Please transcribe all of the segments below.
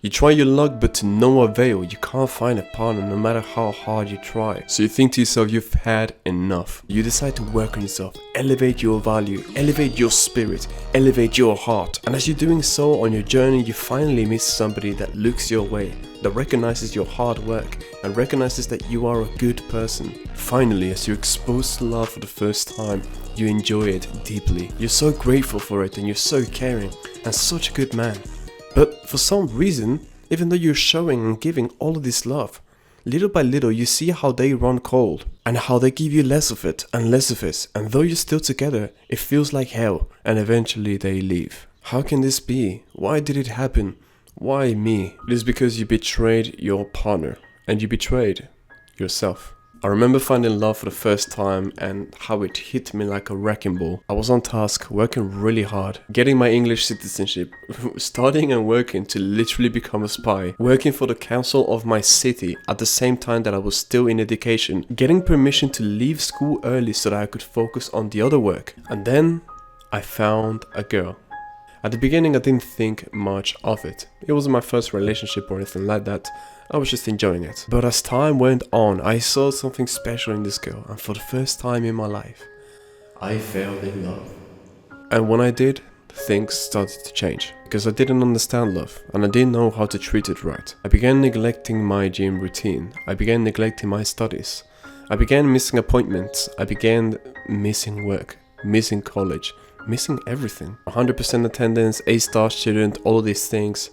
You try your luck, but to no avail. You can't find a partner no matter how hard you try. So you think to yourself, you've had enough. You decide to work on yourself, elevate your value, elevate your spirit, elevate your heart. And as you're doing so on your journey, you finally meet somebody that looks your way, that recognizes your hard work and recognizes that you are a good person. Finally, as you're exposed to love for the first time, you enjoy it deeply. You're so grateful for it and you're so caring and such a good man. But for some reason, even though you're showing and giving all of this love, little by little you see how they run cold and how they give you less of it and less of it, and though you're still together, it feels like hell and eventually they leave. How can this be? Why did it happen? Why me? It is because you betrayed your partner and you betrayed yourself. I remember finding love for the first time and how it hit me like a wrecking ball. I was on task, working really hard, getting my English citizenship, studying and working to literally become a spy, working for the council of my city at the same time that I was still in education, getting permission to leave school early so that I could focus on the other work. And then I found a girl. At the beginning I didn't think much of it. It wasn't my first relationship or anything like that. I was just enjoying it. But as time went on, I saw something special in this girl, and for the first time in my life, I fell in love. And when I did, things started to change. Because I didn't understand love, and I didn't know how to treat it right. I began neglecting my gym routine. I began neglecting my studies. I began missing appointments. I began missing work, missing college, missing everything. 100% attendance, A-star student, all of these things,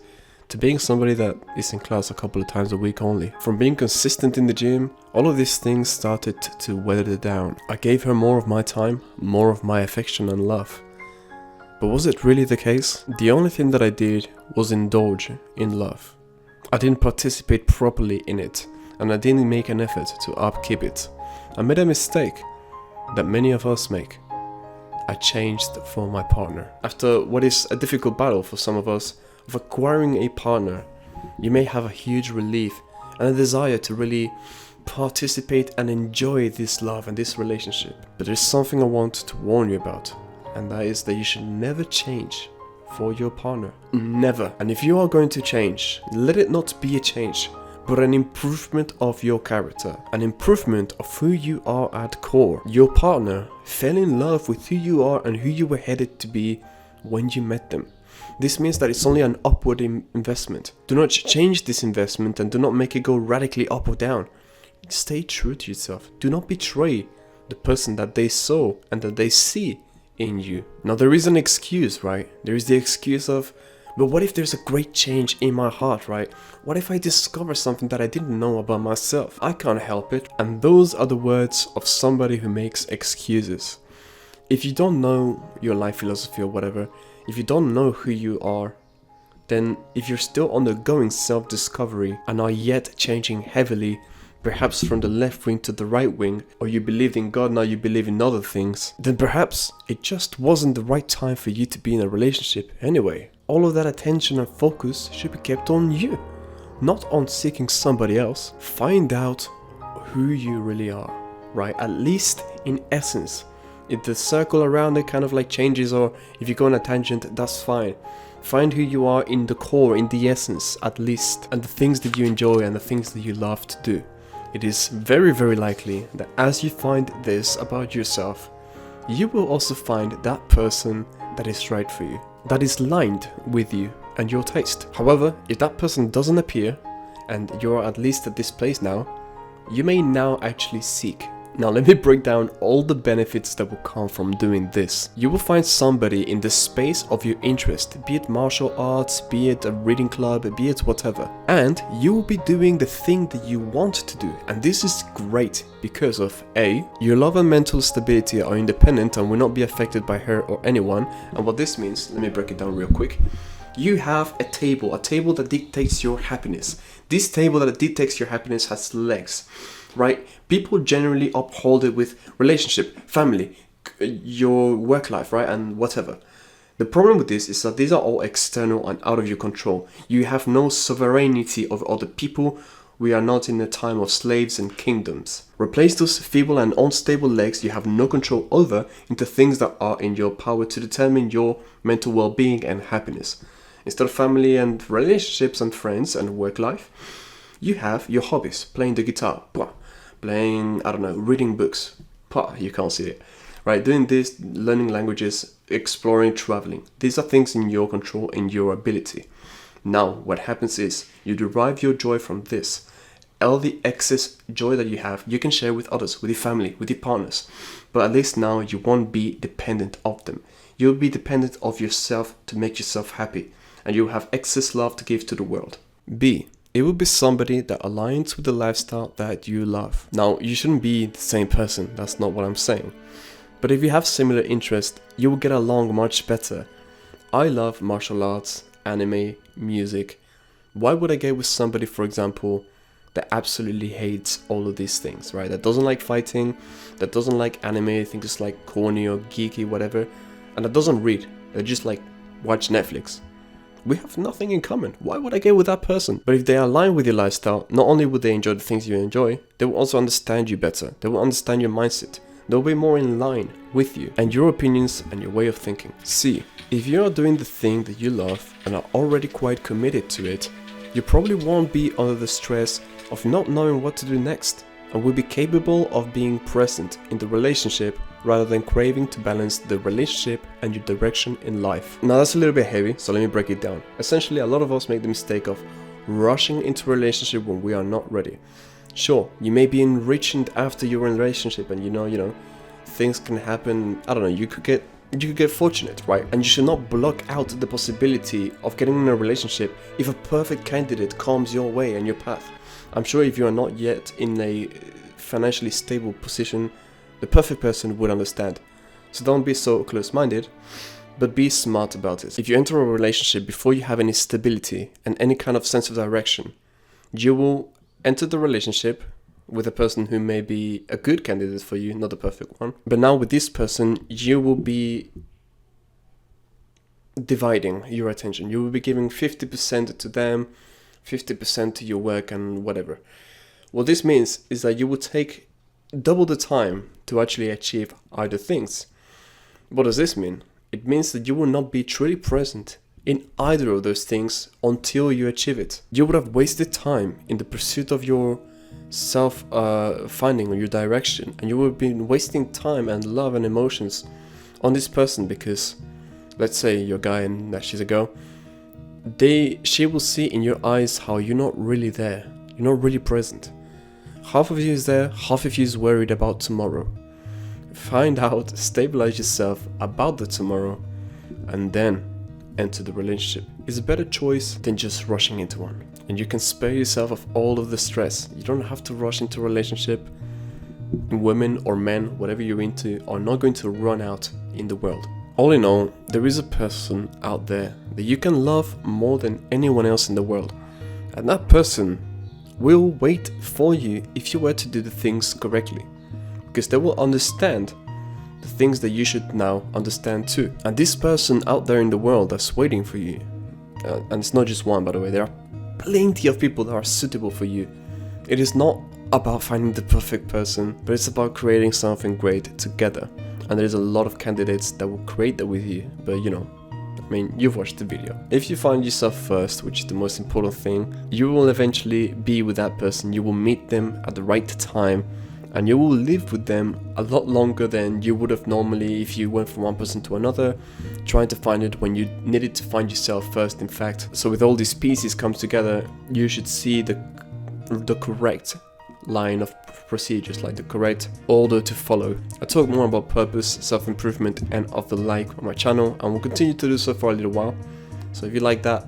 to being somebody that is in class a couple of times a week only. From being consistent in the gym, all of these things started to weather down. I gave her more of my time, more of my affection and love. But was it really the case? The only thing that I did was indulge in love. I didn't participate properly in it, and I didn't make an effort to upkeep it. I made a mistake that many of us make. I changed for my partner. After what is a difficult battle for some of us, of acquiring a partner, you may have a huge relief and a desire to really participate and enjoy this love and this relationship. But there's something I want to warn you about, and that is that you should never change for your partner. Never. And if you are going to change, let it not be a change, but an improvement of your character, an improvement of who you are at core. Your partner fell in love with who you are and who you were headed to be when you met them. This means that it's only an upward investment. Do not change this investment and do not make it go radically up or down. Stay true to yourself. Do not betray the person that they saw and that they see in you. Now there is an excuse, right? There is the excuse of, but what if there's a great change in my heart, right? What if I discover something that I didn't know about myself? I can't help it. And those are the words of somebody who makes excuses. If you don't know your life philosophy or whatever, if you don't know who you are, then if you're still undergoing self-discovery and are yet changing heavily, perhaps from the left wing to the right wing, or you believed in God, now you believe in other things, then perhaps it just wasn't the right time for you to be in a relationship anyway. All of that attention and focus should be kept on you, not on seeking somebody else. Find out who you really are, right? At least in essence. If the circle around it kind of like changes, or if you go on a tangent, that's fine. Find who you are in the core, in the essence at least, and the things that you enjoy and the things that you love to do. It is very, very likely that as you find this about yourself, you will also find that person that is right for you, that is lined with you and your taste. However, if that person doesn't appear, and you're at least at this place now, you may now actually seek. Now let me break down all the benefits that will come from doing this. You will find somebody in the space of your interest, be it martial arts, be it a reading club, be it whatever. And you will be doing the thing that you want to do. And this is great because of A, your love and mental stability are independent and will not be affected by her or anyone. And what this means, let me break it down real quick. You have a table that dictates your happiness. This table that dictates your happiness has legs. Right? People generally uphold it with relationship, family, your work life, right? And whatever. The problem with this is that these are all external and out of your control. You have no sovereignty of other people. We are not in a time of slaves and kingdoms. Replace those feeble and unstable legs you have no control over into things that are in your power to determine your mental well-being and happiness. Instead of family and relationships and friends and work life, you have your hobbies, playing the guitar, playing, I don't know, reading books, you can't see it, right? Doing this, learning languages, exploring, traveling. These are things in your control, in your ability. Now, what happens is you derive your joy from this. All the excess joy that you have, you can share with others, with your family, with your partners. But at least now you won't be dependent of them. You'll be dependent of yourself to make yourself happy. And you'll have excess love to give to the world. B. It will be somebody that aligns with the lifestyle that you love. Now, you shouldn't be the same person. That's not what I'm saying. But if you have similar interests, you will get along much better. I love martial arts, anime, music. Why would I get with somebody, for example, that absolutely hates all of these things, right? That doesn't like fighting, that doesn't like anime, thinks it's like corny or geeky, whatever, and that doesn't read, that just like watch Netflix. We have nothing in common. Why would I get with that person? But if they align with your lifestyle, not only would they enjoy the things you enjoy, they will also understand you better. They will understand your mindset. They'll be more in line with you and your opinions and your way of thinking. C. If you are doing the thing that you love and are already quite committed to it, you probably won't be under the stress of not knowing what to do next, and will be capable of being present in the relationship rather than craving to balance the relationship and your direction in life. Now that's a little bit heavy, so let me break it down. Essentially, a lot of us make the mistake of rushing into a relationship when we are not ready. Sure, you may be enriched after you're in a relationship, and you know, things can happen. I don't know, you could get fortunate, right? And you should not block out the possibility of getting in a relationship if a perfect candidate comes your way and your path. I'm sure if you are not yet in a financially stable position, the perfect person would understand. So don't be so close-minded, but be smart about it. If you enter a relationship before you have any stability and any kind of sense of direction, you will enter the relationship with a person who may be a good candidate for you, not the perfect one. But now with this person, you will be dividing your attention. You will be giving 50% to them, 50% to your work and whatever. What this means is that you will take double the time to actually achieve either things. What does this mean? It means that you will not be truly present in either of those things until you achieve it. You would have wasted time in the pursuit of your self-finding or your direction, and you would have been wasting time and love and emotions on this person because, let's say you're a guy and she's a girl, she will see in your eyes how you're not really there, you're not really present. Half of you is there, half of you is worried about tomorrow. Find out, stabilize yourself about the tomorrow, and then enter the relationship. It's a better choice than just rushing into one. And you can spare yourself of all of the stress. You don't have to rush into a relationship. Women or men, whatever you're into, are not going to run out in the world. All in all, there is a person out there that you can love more than anyone else in the world. And that person will wait for you if you were to do the things correctly. Because they will understand the things that you should now understand too. And this person out there in the world that's waiting for you, and it's not just one, by the way, there are plenty of people that are suitable for you. It is not about finding the perfect person, but it's about creating something great together. And there's a lot of candidates that will create that with you, but you've watched the video. If you find yourself first, which is the most important thing, you will eventually be with that person. You will meet them at the right time, and you will live with them a lot longer than you would have normally if you went from one person to another, trying to find it when you needed to find yourself first, in fact. So with all these pieces comes together, you should see the correct line of procedures, like the correct order to follow. I talk more about purpose, self-improvement and of the like on my channel, and will continue to do so for a little while. So if you like that,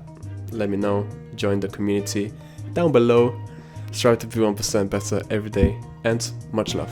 let me know, join the community down below, strive to be 1% better every day, and much love.